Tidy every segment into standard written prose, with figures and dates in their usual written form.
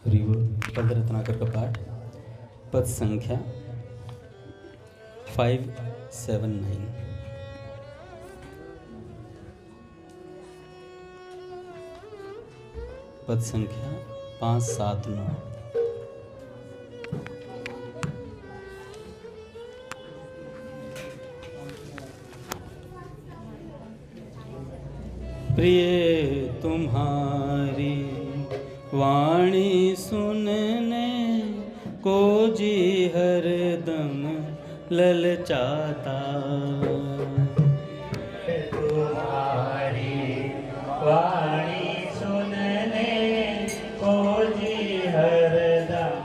हरिवोल पद रत्नाकर का पाठ पद संख्या 579। पद संख्या 579। प्रिय तुम्हारी वाणी सुनने को जी हरदम ललचाता। तुम्हारी वाणी सुनने को जी हरदम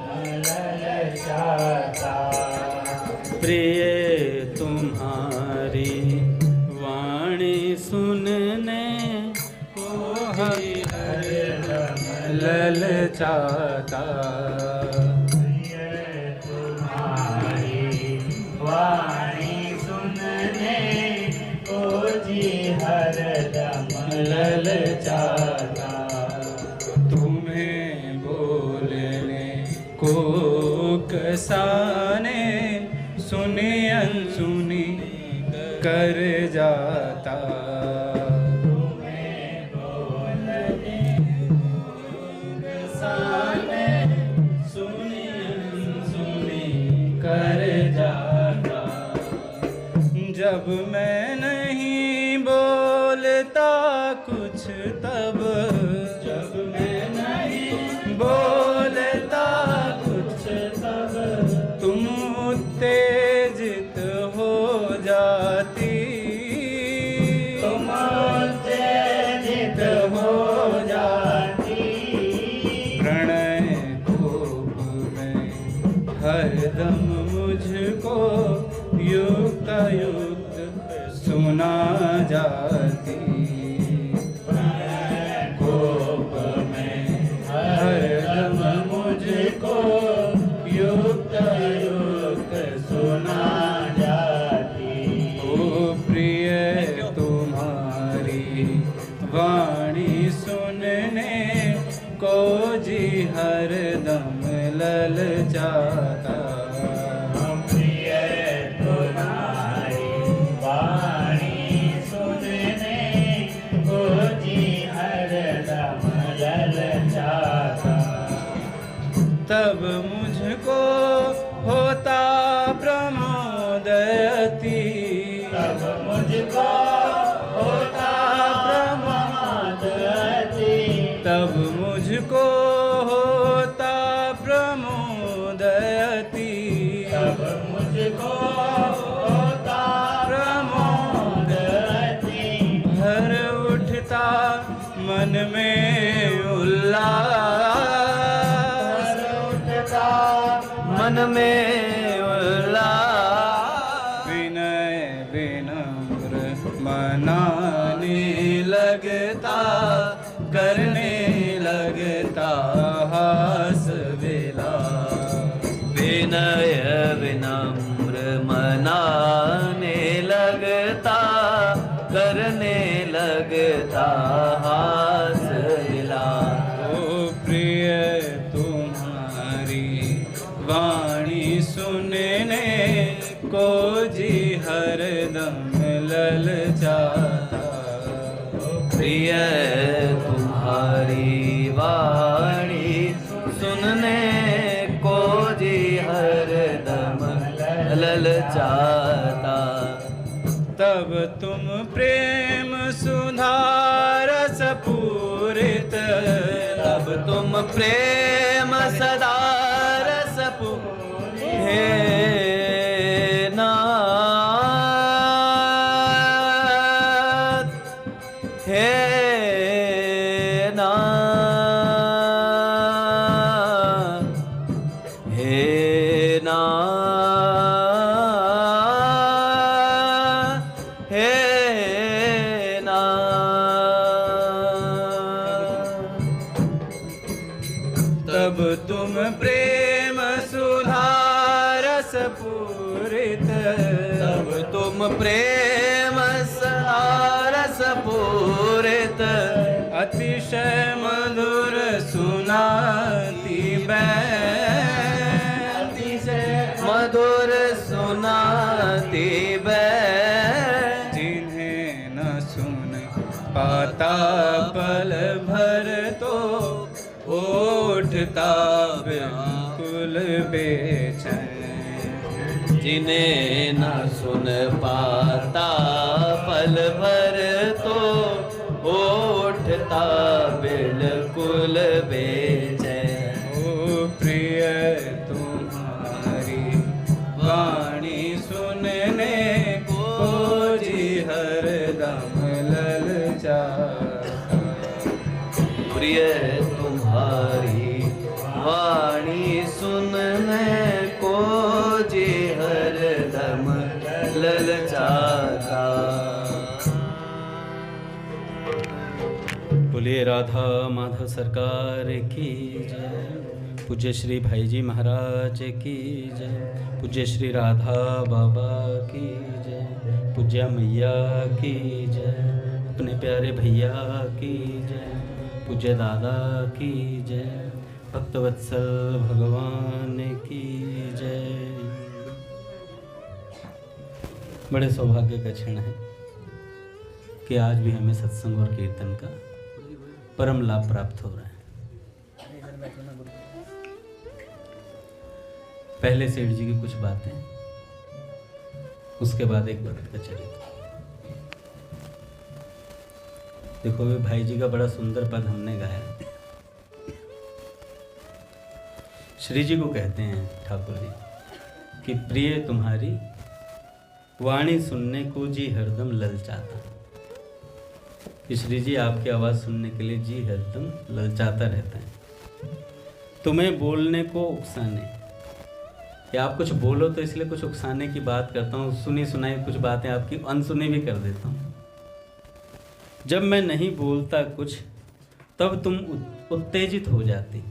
ललचाता। प्रिय तुम्हारी वाणी सुनने को जी हरदम ललचाता। प्रिय तुम्हारी वाणी सुनने को जी हरदम ललचाता। तुम्हें बोलने को कसाने सुनी अनसुनी कर जाता। तुम्हें बोलने कसाने सुनी अनसुनी कर जाता। जब मैं नहीं बोलता कुछ तब, जब मैं नहीं बोलता कुछ तब, तुम उत्तेजित हो जाती। तुम उत्तेजित हो जाती। प्रणय कोप में हरदम मुझको युक्त युक्त सुना जाती। प्रणय कोप में हरदम मुझको युक्त युक्त सुना जाती। ओ प्रिय तुम्हारी वाणी सुनने को जी हरदम ललचाता। प्रिय तुम्हारी वाणी सुनने को जी हरदम ललचाता। तब मुझको होता प्रमोद अति। तब मुझको होता प्रमाद अति। तब मुझको होता प्रमोद अति। तब मुझको होता प्रमोद अति। भर उठता मन में उल्लास, उठता मन में उल्लास। विनय विनम्र मनाने लगता, करने लगता हास विलास। विनय विनम्र मनाने लगता, करने लगता हास विलास। ओ प्रिय तुम्हारी वाणी सुनने को जी हरदम ललचाता। प्रिय तुम्हारी वाणी सुनने को जी हरदम ललचाता। तब तुम प्रेम सुधारस पूरित, तब तुम प्रेम सदा रस पूरित। हे नाथ, हे नाथ, हे नाथ, हे नाथ। तब तुम प्रेम सुधारस पूरित, तब तुम प्रेम सारस पूरित। अतिशय मधुर सुनाती भर तो उठता व्याकुल बेचैन। जिन्हें न सुन पाता पल भर तो उठता बिल्कुल बेचैन। ओ प्रिय तुम्हारी वाणी सुनने को जी हरदम ललचाता। प्रिय तुम्हारी वाणी सुनने को जी हरदम ललचाता। बोलिए राधा माधव सरकार की जय। पूज्य श्री भाई जी महाराज की जय। पूज्य श्री राधा बाबा की जय। पूज्य मैया की जय। अपने प्यारे भैया की जय। पूज्य दादा की जय। भक्तवत्सल भगवान की जय। बड़े सौभाग्य का क्षण है कि आज भी हमें सत्संग और कीर्तन का परम लाभ प्राप्त हो रहा है। पहले सेठ जी की कुछ बातें, उसके बाद एक भक्त का चरित्र। देखो वे भाई जी का बड़ा सुंदर पद हमने गाया। श्री जी को कहते हैं ठाकुर जी कि प्रिय तुम्हारी वाणी सुनने को जी हरदम ललचाता। कि श्री जी आपकी आवाज़ सुनने के लिए जी हरदम ललचाता रहता है। तुम्हें बोलने को उकसाने, कि आप कुछ बोलो तो इसलिए कुछ उकसाने की बात करता हूँ। सुनी सुनाई कुछ बातें आपकी अनसुनी भी कर देता हूँ। जब मैं नहीं बोलता कुछ तब तुम उत्तेजित हो जाती।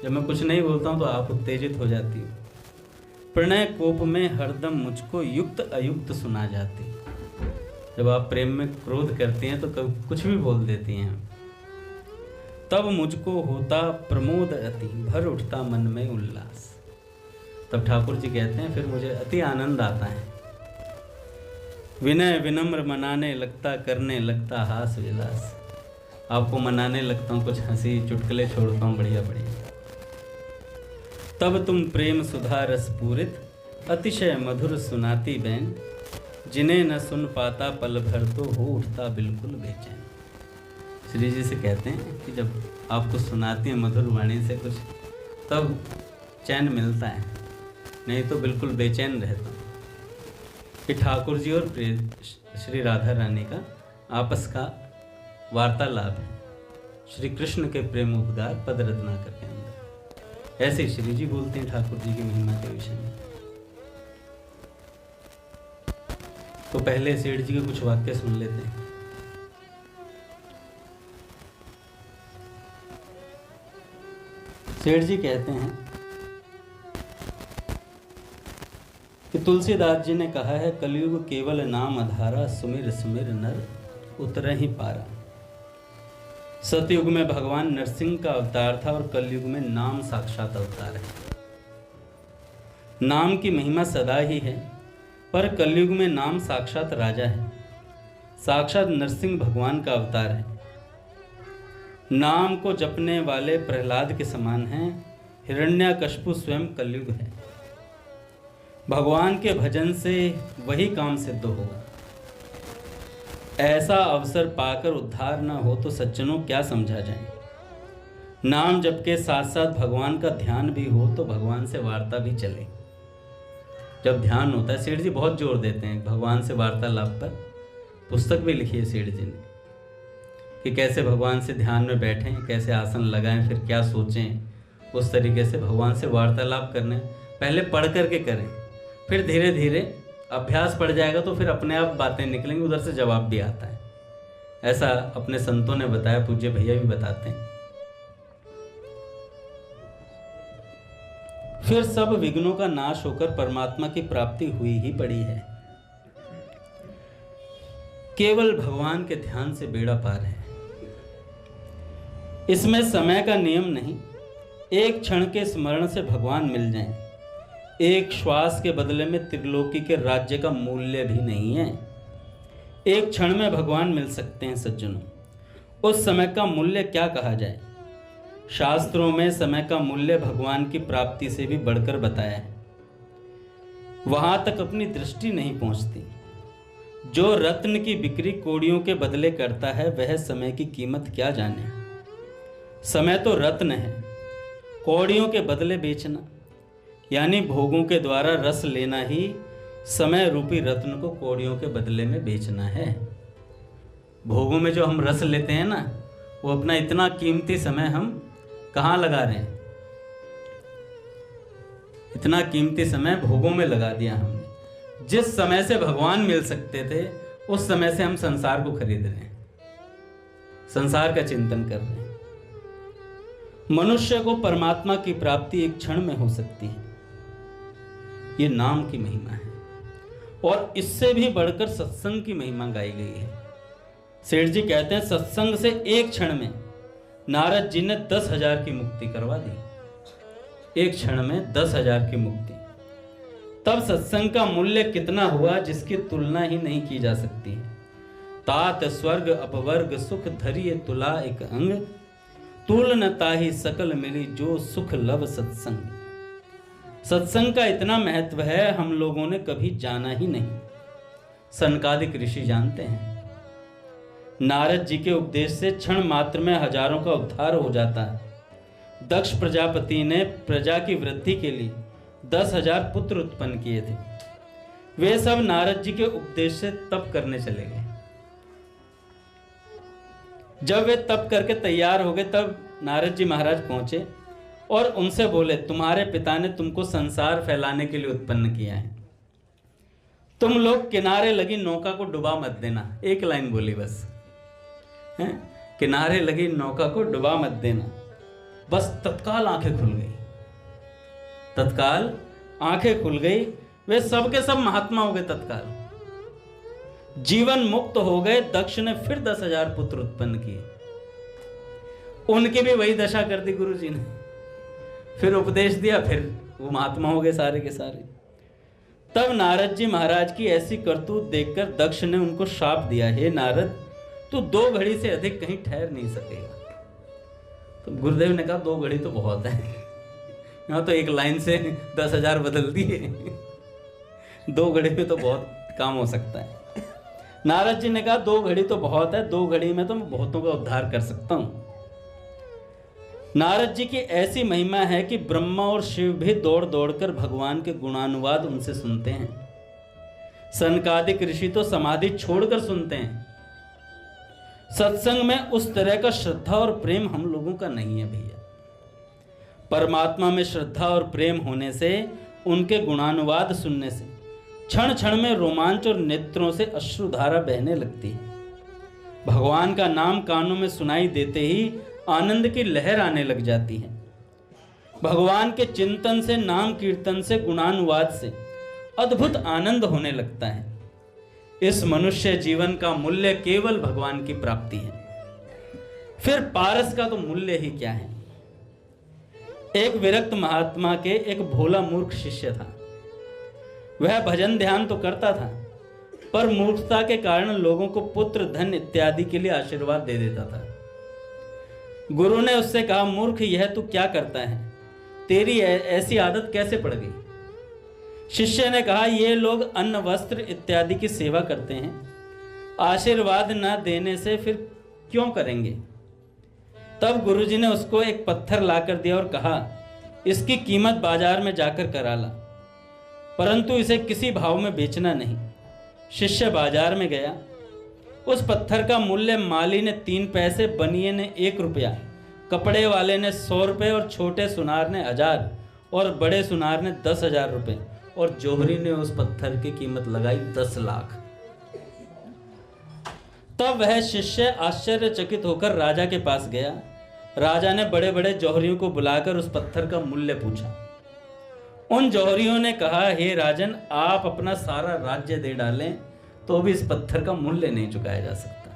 जब मैं कुछ नहीं बोलता हूँ तो आप उत्तेजित हो जाती हो। प्रणय कोप में हरदम मुझको युक्त अयुक्त सुना जाती। जब आप प्रेम में क्रोध करती हैं तो कभी कुछ भी बोल देती हैं। तब मुझको होता प्रमोद अति, भर उठता मन में उल्लास। तब ठाकुर जी कहते हैं फिर मुझे अति आनंद आता है। विनय विनम्र मनाने लगता, करने लगता हास विलास। आपको मनाने लगता हूँ, कुछ हंसी चुटकुले छोड़ता हूँ बढ़िया बढ़िया। तब तुम प्रेम सुधा रस पूरित, अतिशय मधुर सुनाती बैन। जिन्हें न सुन पाता पल भर तो हो उठता बिल्कुल बेचैन। श्री जी से कहते हैं कि जब आपको सुनाती हैं मधुर वाणी से कुछ, तब चैन मिलता है, नहीं तो बिल्कुल बेचैन रहता हूँ। कि ठाकुर जी और श्री राधा रानी का आपस का वार्तालाप है श्री कृष्ण के प्रेम उपगार पद रत्नाकर के अंदर। ऐसे श्री जी बोलते हैं ठाकुर जी की महिमा के विषय में। तो पहले सेठ जी के कुछ वाक्य सुन लेते हैं। सेठ जी कहते हैं कि तुलसीदास जी ने कहा है, कलयुग केवल नाम अधारा, सुमिर सुमिर नर उतर ही पारा। सतयुग में भगवान नरसिंह का अवतार था और कलयुग में नाम साक्षात अवतार है। नाम की महिमा सदा ही है, पर कलयुग में नाम साक्षात राजा है, साक्षात नरसिंह भगवान का अवतार है। नाम को जपने वाले प्रहलाद के समान हैं, हिरण्याकश्यप स्वयं कलयुग है। भगवान के भजन से वही काम सिद्ध होगा। ऐसा अवसर पाकर उद्धार न हो तो सज्जनों क्या समझा जाए। नाम जप के साथ साथ भगवान का ध्यान भी हो तो भगवान से वार्ता भी चले। जब ध्यान होता है, सेठ जी बहुत जोर देते हैं भगवान से वार्तालाप पर। पुस्तक भी लिखी है सेठ जी ने कि कैसे भगवान से ध्यान में बैठें, कैसे आसन लगाएं, फिर क्या सोचें। उस तरीके से भगवान से वार्तालाप करने पहले पढ़ करके करें, फिर धीरे धीरे अभ्यास पड़ जाएगा तो फिर अपने आप बातें निकलेंगी, उधर से जवाब भी आता है। ऐसा अपने संतों ने बताया, पूज्य भैया भी बताते हैं। फिर सब विघ्नों का नाश होकर परमात्मा की प्राप्ति हुई ही पड़ी है। केवल भगवान के ध्यान से बेड़ा पार है। इसमें समय का नियम नहीं, एक क्षण के स्मरण से भगवान मिल जाएं। एक श्वास के बदले में त्रिलोकी के राज्य का मूल्य भी नहीं है। एक क्षण में भगवान मिल सकते हैं सज्जनों, उस समय का मूल्य क्या कहा जाए। शास्त्रों में समय का मूल्य भगवान की प्राप्ति से भी बढ़कर बताया है। वहां तक अपनी दृष्टि नहीं पहुंचती। जो रत्न की बिक्री कौड़ियों के बदले करता है वह समय की कीमत क्या जाने। समय तो रत्न है, कौड़ियों के बदले बेचना यानी भोगों के द्वारा रस लेना ही समय रूपी रत्न को कौड़ियों के बदले में बेचना है। भोगों में जो हम रस लेते हैं ना, वो अपना इतना कीमती समय हम कहाँ लगा रहे हैं। इतना कीमती समय भोगों में लगा दिया हमने। जिस समय से भगवान मिल सकते थे उस समय से हम संसार को खरीद रहे हैं, संसार का चिंतन कर रहे हैं। मनुष्य को परमात्मा की प्राप्ति एक क्षण में हो सकती है, ये नाम की महिमा है। और इससे भी बढ़कर सत्संग की महिमा गाई गई है। सेठ जी कहते हैं सत्संग से एक क्षण में नारद जी ने 10,000 की मुक्ति करवा दी। एक क्षण में 10,000 की मुक्ति। तब सत्संग का मूल्य कितना हुआ जिसकी तुलना ही नहीं की जा सकती। तात स्वर्ग अपवर्ग सुख धरिए तुला एक अंग, तुलनता ही सकल मिली जो सुख लव सत्संग। सत्संग का इतना महत्व है हम लोगों ने कभी जाना ही नहीं। सनकादिक ऋषि जानते हैं। नारद जी के उपदेश से क्षण मात्र में हजारों का उद्धार हो जाता है। दक्ष प्रजापति ने प्रजा की वृद्धि के लिए 10,000 पुत्र उत्पन्न किए थे। वे सब नारद जी के उपदेश से तप करने चले गए। जब वे तप करके तैयार हो गए तब नारद जी महाराज पहुंचे और उनसे बोले, तुम्हारे पिता ने तुमको संसार फैलाने के लिए उत्पन्न किया है। तुम लोग किनारे लगी नौका को डुबा मत देना। एक लाइन बोली बस, किनारे लगी नौका को डुबा मत देना। बस तत्काल आंखें खुल गई। तत्काल आंखें खुल गई। वे सब के सब महात्मा हो गए। तत्काल जीवन मुक्त हो गए। दक्ष ने फिर 10,000 पुत्र उत्पन्न किए। उनकी भी वही दशा कर दी गुरु जी ने। फिर उपदेश दिया, फिर वो महात्मा हो गए सारे के सारे। तब नारद जी महाराज की ऐसी करतूत देखकर दक्ष ने उनको शाप दिया, हे नारद, तू 2 घड़ी से अधिक कहीं ठहर नहीं सकेगा। तो गुरुदेव ने कहा 2 घड़ी तो बहुत है, यहाँ तो एक लाइन से 10,000 बदल दिए। 2 घड़ी में तो बहुत काम हो सकता है। नारद जी ने कहा 2 घड़ी तो बहुत है, 2 घड़ी में तो मैं बहुतों का उद्धार कर सकता हूं। नारद जी की ऐसी महिमा है कि ब्रह्मा और शिव भी दौड़ दौड़कर भगवान के गुणानुवाद उनसे सुनते हैं। सनकादिक ऋषि तो समाधि छोड़कर सुनते हैं। सत्संग में उस तरह का श्रद्धा और प्रेम हम लोगों का नहीं है भैया। परमात्मा में श्रद्धा और प्रेम होने से, उनके गुणानुवाद सुनने से क्षण क्षण में रोमांच और नेत्रों से अश्रुधारा बहने लगती है। भगवान का नाम कानों में सुनाई देते ही आनंद की लहर आने लग जाती है। भगवान के चिंतन से, नाम कीर्तन से, गुणानुवाद से अद्भुत आनंद होने लगता है। इस मनुष्य जीवन का मूल्य केवल भगवान की प्राप्ति है। फिर पारस का तो मूल्य ही क्या है। एक विरक्त महात्मा के एक भोला मूर्ख शिष्य था। वह भजन ध्यान तो करता था, पर मूर्खता के कारण लोगों को पुत्र धन इत्यादि के लिए आशीर्वाद दे देता था। गुरु ने उससे कहा, मूर्ख, यह तू क्या करता है? तेरी ऐसी आदत कैसे पड़ गई? शिष्य ने कहा, ये लोग अन्न वस्त्र इत्यादि की सेवा करते हैं, आशीर्वाद न देने से फिर क्यों करेंगे? तब गुरुजी ने उसको एक पत्थर लाकर दिया और कहा, इसकी कीमत बाजार में जाकर करा ला, परंतु इसे किसी भाव में बेचना नहीं। शिष्य बाजार में गया। उस पत्थर का मूल्य माली ने 3 पैसे, बनिए ने 1 रुपया, कपड़े वाले ने 100 रुपये और छोटे सुनार ने 1000 और बड़े सुनार ने 10,000 रुपये और जोहरी ने उस पत्थर की कीमत लगाई 10 लाख। तब वह शिष्य आश्चर्यचकित होकर राजा के पास गया। राजा ने बड़े बड़े जौहरियों को बुलाकर उस पत्थर का मूल्य पूछा। उन जौहरियों ने कहा, हे राजन, आप अपना सारा राज्य दे डालें तो भी इस पत्थर का मूल्य नहीं चुकाया जा सकता।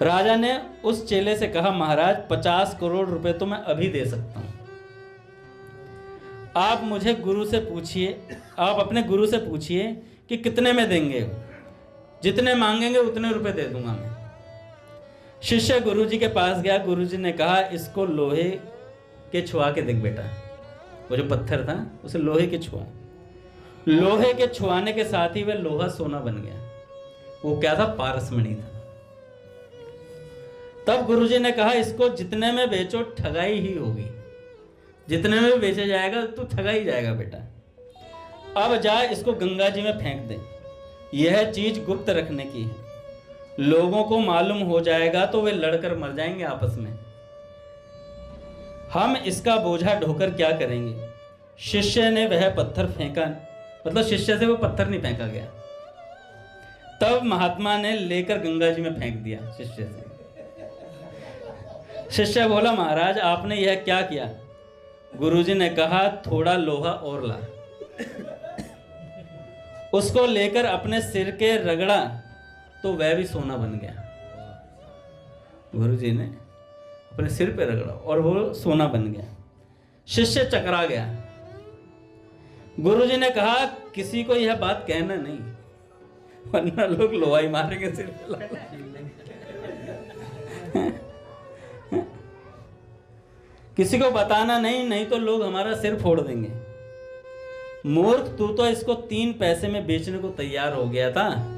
राजा ने उस चेले से कहा, महाराज 50 करोड़ रुपए तो मैं अभी दे सकता हूं। आप मुझे गुरु से पूछिए, आप अपने गुरु से पूछिए कि कितने में देंगे। जितने मांगेंगे उतने रुपए दे दूंगा मैं। शिष्य गुरुजी के पास गया। गुरुजी ने कहा इसको लोहे के छुआ के देख बेटा। वो जो पत्थर था उसे लोहे के छुआ। लोहे के छुआने के साथ ही वह लोहा सोना बन गया। वो क्या था? पारसमणि था। तब गुरुजी ने कहा इसको जितने में बेचो ठगाई ही होगी। जितने में बेचा जाएगा तो ठगा ही जाएगा बेटा। अब जा इसको गंगा जी में फेंक दे। यह चीज गुप्त रखने की है। लोगों को मालूम हो जाएगा तो वे लड़कर मर जाएंगे आपस में। हम इसका बोझा ढोकर क्या करेंगे? शिष्य ने वह पत्थर फेंका, मतलब शिष्य से वो पत्थर नहीं फेंका गया। तब महात्मा ने लेकर गंगा जी में फेंक दिया शिष्य से। शिष्य बोला महाराज आपने यह क्या किया? गुरुजी ने कहा थोड़ा लोहा और ला। उसको लेकर अपने सिर के रगड़ा तो वह भी सोना बन गया। गुरुजी ने अपने सिर पे रगड़ा और वो सोना बन गया। शिष्य चकरा गया। गुरुजी ने कहा किसी को यह बात कहना नहीं, वरना लोग लोहाई मारेंगे सिर पे लगा। किसी को बताना नहीं, नहीं तो लोग हमारा सिर फोड़ देंगे। मूर्ख, तू तो इसको 3 पैसे में बेचने को तैयार हो गया था।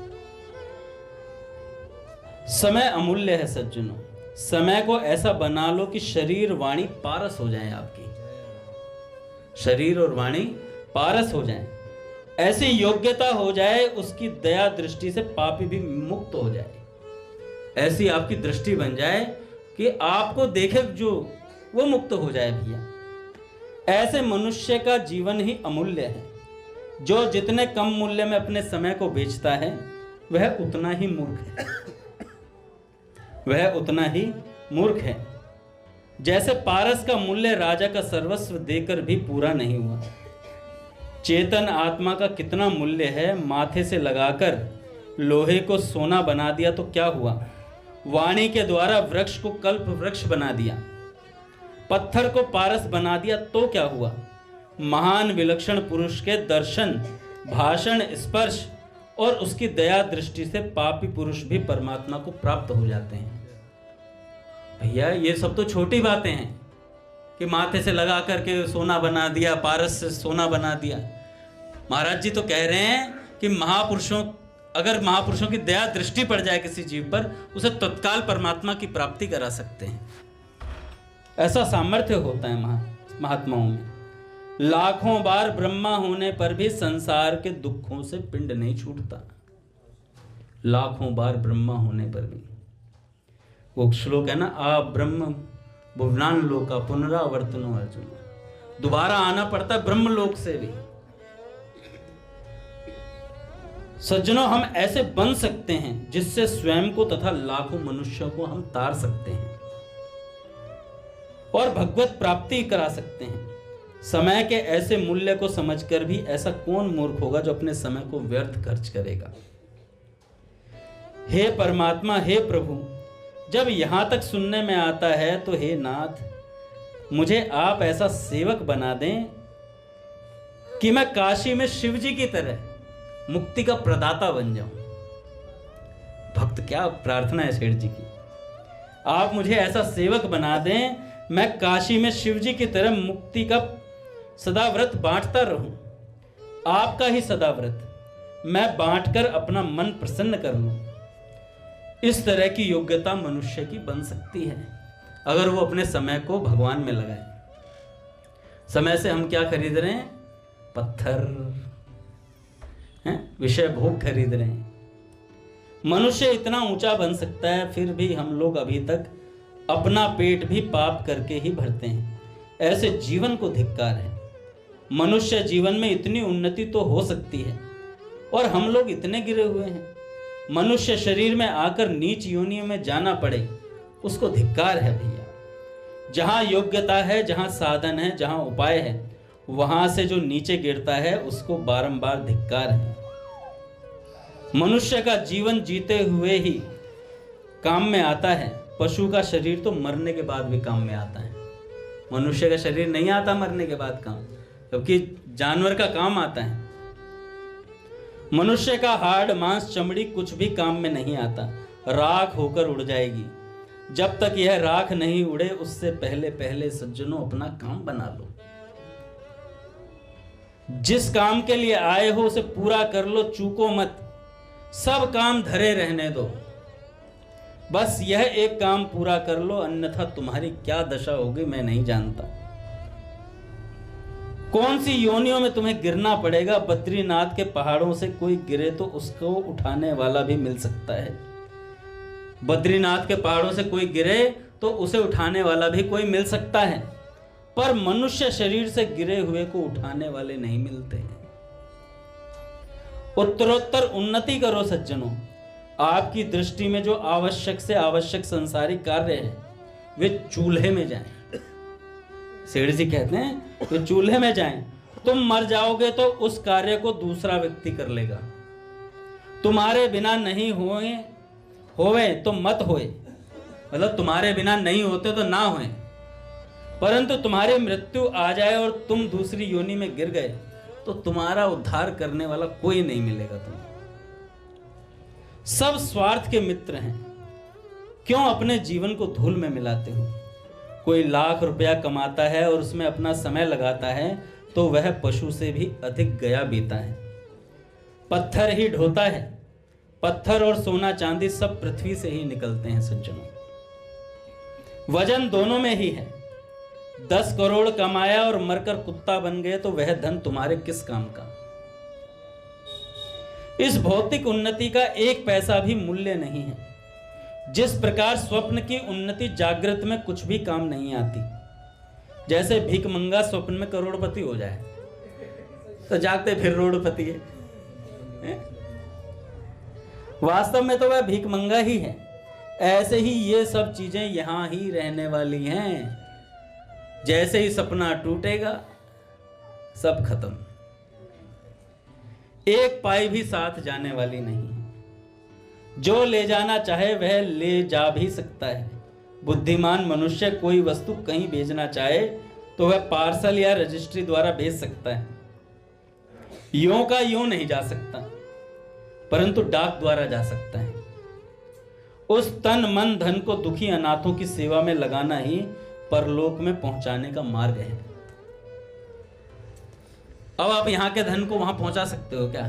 समय अमूल्य है सज्जनों। समय को ऐसा बना लो कि शरीर वाणी पारस हो जाए। आपकी शरीर और वाणी पारस हो जाए, ऐसी योग्यता हो जाए, उसकी दया दृष्टि से पापी भी मुक्त हो जाए। ऐसी आपकी दृष्टि बन जाए कि आपको देखे जो वो मुक्त हो जाए भैया। ऐसे मनुष्य का जीवन ही अमूल्य है। जो जितने कम मूल्य में अपने समय को बेचता है वह उतना ही मूर्ख है। वह उतना ही मूर्ख है। जैसे पारस का मूल्य राजा का सर्वस्व देकर भी पूरा नहीं हुआ। चेतन आत्मा का कितना मूल्य है। माथे से लगाकर लोहे को सोना बना दिया तो क्या हुआ? वाणी के द्वारा वृक्ष को कल्प वृक्ष बना दिया। पत्थर को पारस बना दिया तो क्या हुआ? महान विलक्षण पुरुष के दर्शन, भाषण, स्पर्श और उसकी दया दृष्टि से पापी पुरुष भी परमात्मा को प्राप्त हो जाते हैं। भैया ये सब तो छोटी बातें हैं कि माथे से लगा करके सोना बना दिया, पारस से सोना बना दिया। महाराज जी तो कह रहे हैं कि अगर महापुरुषों की दया दृष्टि पड़ जाए किसी जीव पर, उसे तत्काल परमात्मा की प्राप्ति करा सकते हैं। ऐसा सामर्थ्य होता है महात्माओं में। लाखों बार ब्रह्मा होने पर भी संसार के दुखों से पिंड नहीं छूटता। लाखों बार ब्रह्मा होने पर भी। वो श्लोक है ना, आ ब्रह्म भुवनान लोका पुनरावर्तनो अर्जुन। दोबारा आना पड़ता है ब्रह्म लोक से भी। सज्जनों, हम ऐसे बन सकते हैं जिससे स्वयं को तथा लाखों मनुष्यों को हम तार सकते हैं और भगवत प्राप्ति करा सकते हैं। समय के ऐसे मूल्य को समझकर भी ऐसा कौन मूर्ख होगा जो अपने समय को व्यर्थ खर्च करेगा। हे परमात्मा, हे प्रभु, जब यहां तक सुनने में आता है तो हे नाथ, मुझे आप ऐसा सेवक बना दें कि मैं काशी में शिव जी की तरह मुक्ति का प्रदाता बन जाऊं। भक्त क्या प्रार्थना है सेठ जी की। आप मुझे ऐसा सेवक बना दें, मैं काशी में शिव जी की तरह मुक्ति का सदा व्रत बांटता रहूं। आपका ही सदा व्रत मैं बांटकर अपना मन प्रसन्न कर लूं। इस तरह की योग्यता मनुष्य की बन सकती है अगर वो अपने समय को भगवान में लगाए। समय से हम क्या खरीद रहे हैं? पत्थर हैं, विषय भोग खरीद रहे हैं। मनुष्य इतना ऊंचा बन सकता है, फिर भी हम लोग अभी तक अपना पेट भी पाप करके ही भरते हैं। ऐसे जीवन को धिक्कार है। मनुष्य जीवन में इतनी उन्नति तो हो सकती है और हम लोग इतने गिरे हुए हैं। मनुष्य शरीर में आकर नीच योनियों में जाना पड़े, उसको धिक्कार है भैया। जहां योग्यता है, जहां साधन है, जहां उपाय है, वहां से जो नीचे गिरता है उसको बारंबार धिक्कार है। मनुष्य का जीवन जीते हुए ही काम में आता है। पशु का शरीर तो मरने के बाद भी काम में आता है। मनुष्य का शरीर नहीं आता मरने के बाद काम, जबकि जानवर का काम आता है। मनुष्य का हाड़, मांस, चमड़ी कुछ भी काम में नहीं आता, राख होकर उड़ जाएगी। जब तक यह राख नहीं उड़े उससे पहले पहले सज्जनों अपना काम बना लो। जिस काम के लिए आए हो उसे पूरा कर लो, चूको मत। सब काम धरे रहने दो, बस यह एक काम पूरा कर लो, अन्यथा तुम्हारी क्या दशा होगी मैं नहीं जानता। कौन सी योनियों में तुम्हें गिरना पड़ेगा। बद्रीनाथ के पहाड़ों से कोई गिरे तो उसको उठाने वाला भी मिल सकता है। बद्रीनाथ के पहाड़ों से कोई गिरे तो उसे उठाने वाला भी कोई मिल सकता है, पर मनुष्य शरीर से गिरे हुए को उठाने वाले नहीं मिलते हैं। उत्तरोत्तर उन्नति करो सज्जनों। आपकी दृष्टि में जो आवश्यक से आवश्यक संसारिक कार्य है वे चूल्हे में जाएं। सेठ जी कहते हैं वे चूल्हे में जाएं। तुम मर जाओगे तो उस कार्य को दूसरा व्यक्ति कर लेगा। तुम्हारे बिना नहीं होवे तो मत होए, मतलब तुम्हारे बिना नहीं होते तो ना होए, परंतु तुम्हारी मृत्यु आ जाए और तुम दूसरी योनि में गिर गए तो तुम्हारा उद्धार करने वाला कोई नहीं मिलेगा। तुम्हें सब स्वार्थ के मित्र हैं, क्यों अपने जीवन को धूल में मिलाते हो। कोई लाख रुपया कमाता है और उसमें अपना समय लगाता है तो वह पशु से भी अधिक गया बीता है। पत्थर ही ढोता है, पत्थर और सोना चांदी सब पृथ्वी से ही निकलते हैं सज्जनों। वजन दोनों में ही है। 10 करोड़ कमाया और मरकर कुत्ता बन गए तो वह धन तुम्हारे किस काम का। इस भौतिक उन्नति का एक पैसा भी मूल्य नहीं है। जिस प्रकार स्वप्न की उन्नति जागृत में कुछ भी काम नहीं आती, जैसे भिखमंगा स्वप्न में करोड़पति हो जाए तो जागते फिर रोडपति है। वास्तव में तो वह भिखमंगा ही है। ऐसे ही ये सब चीजें यहां ही रहने वाली हैं। जैसे ही सपना टूटेगा सब खत्म, एक पाई भी साथ जाने वाली नहीं। जो ले जाना चाहे वह ले जा भी सकता है। बुद्धिमान मनुष्य कोई वस्तु कहीं भेजना चाहे तो वह पार्सल या रजिस्ट्री द्वारा भेज सकता है। यों का यों नहीं जा सकता, परंतु डाक द्वारा जा सकता है। उस तन मन धन को दुखी अनाथों की सेवा में लगाना ही परलोक में पहुंचाने का मार्ग है। अब आप यहां के धन को वहां पहुंचा सकते हो क्या?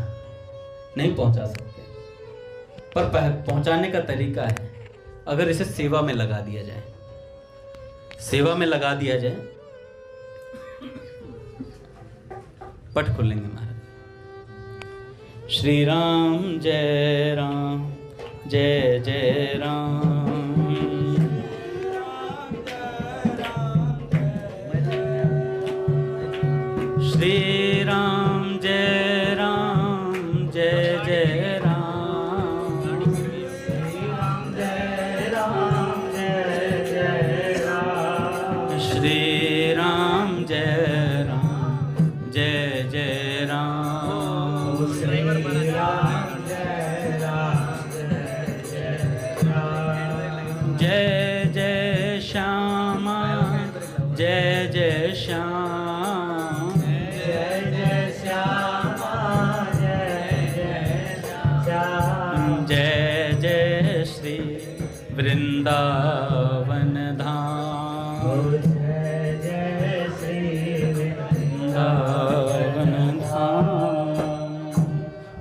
नहीं पहुंचा सकते, पर पहुंचाने का तरीका है। अगर इसे सेवा में लगा दिया जाए, सेवा में लगा दिया जाए। पट खुलेंगे महाराज। श्री राम जय राम, जय जय राम। श्री राम जय राम, जय जय राम। श्री राम जय राम, जय जय राम। श्री राम जय राम, जय जय श्यामा, जय जय श्याम, जय जय श्यामा, जय जय श्याम, जय जय श्री वृंदावन धाम, जय जय श्री वृंदावन धाम।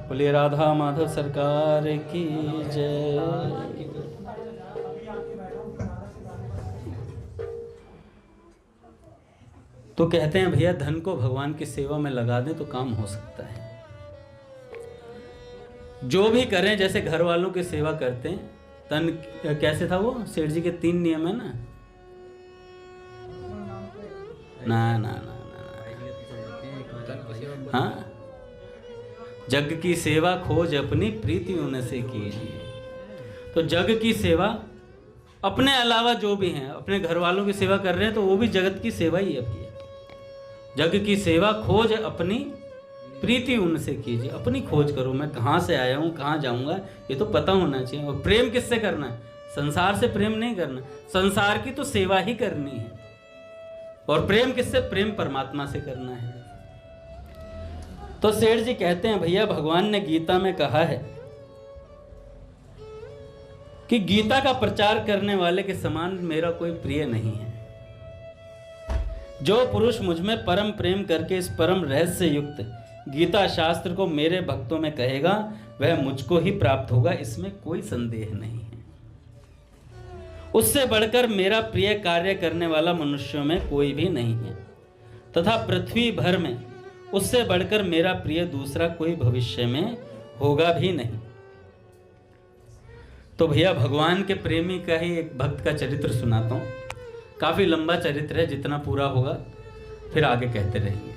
बोलिए राधा माधव सरकार की जय। तो कहते हैं भैया धन को भगवान की सेवा में लगा दें तो काम हो सकता है। जो भी करें, जैसे घर वालों की सेवा करते हैं। तन कैसे था वो सेठ जी के 3 नियम है ना? ना ना ना ना, हाँ। जग की सेवा खोज अपनी प्रीति उनसे कीजिए। तो जग की सेवा, अपने अलावा जो भी हैं, अपने घर वालों की सेवा कर रहे हैं तो वो भी जगत की सेवा ही है। जग की सेवा खोज अपनी प्रीति उनसे कीजिए। अपनी खोज करो, मैं कहाँ से आया हूँ, कहाँ जाऊँगा, ये तो पता होना चाहिए। और प्रेम किससे करना है? संसार से प्रेम नहीं करना, संसार की तो सेवा ही करनी है। और प्रेम किससे? प्रेम परमात्मा से करना है। तो सेठ जी कहते हैं भैया भगवान ने गीता में कहा है कि गीता का प्रचार करने वाले के समान मेरा कोई प्रिय नहीं है। जो पुरुष मुझ में परम प्रेम करके इस परम रहस्य युक्त गीता शास्त्र को मेरे भक्तों में कहेगा, वह मुझको ही प्राप्त होगा, इसमें कोई संदेह नहीं है। उससे बढ़कर मेरा प्रिय कार्य करने वाला मनुष्यों में कोई भी नहीं है, तथा पृथ्वी भर में उससे बढ़कर मेरा प्रिय दूसरा कोई भविष्य में होगा भी नहीं। तो भैया भगवान के प्रेमी का ही एक भक्त का चरित्र सुनाता हूँ। काफी लंबा चरित्र है, जितना पूरा होगा फिर आगे कहते रहेंगे।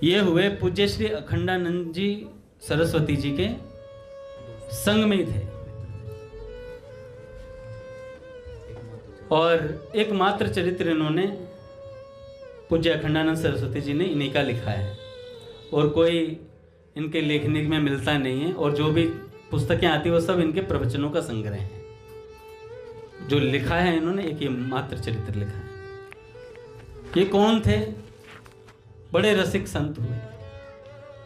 ये हुए पूज्य श्री अखंडानंद जी सरस्वती जी के संग में ही थे, और एकमात्र चरित्र इन्होंने पूज्य अखंडानंद सरस्वती जी ने इन्हीं का लिखा है, और कोई इनके लेखनी में मिलता नहीं है, और जो भी पुस्तकें आती है वो सब इनके प्रवचनों का संग्रह है। जो लिखा है इन्होंने एक ये मात्र चरित्र लिखा है। ये कौन थे? बड़े रसिक संत हुए।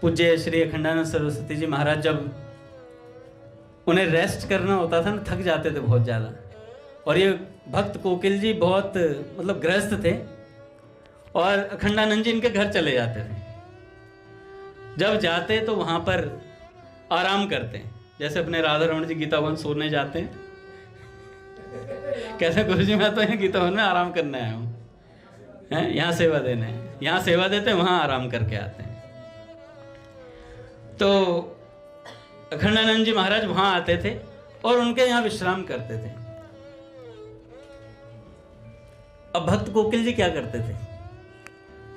पूज्य श्री अखंडानंद सरस्वती जी महाराज जब उन्हें रेस्ट करना होता था ना, थक जाते थे बहुत ज़्यादा, और ये भक्त कोकिल जी बहुत मतलब गृहस्थ थे, और अखंडानंद जी इनके घर चले जाते थे। जब जाते तो वहाँ पर आराम करते हैं, जैसे अपने राधा रमण जी गीता भवन सोने जाते हैं, कैसे गुरु जी मैं तो यहाँ गीता भवन में आराम करने आया हूँ, यहाँ सेवा देने, यहाँ सेवा देते हैं, वहाँ आराम करके आते हैं। तो अखंडानंद जी महाराज वहाँ आते थे और उनके यहाँ विश्राम करते थे। अब भक्त कोकिल जी क्या करते थे?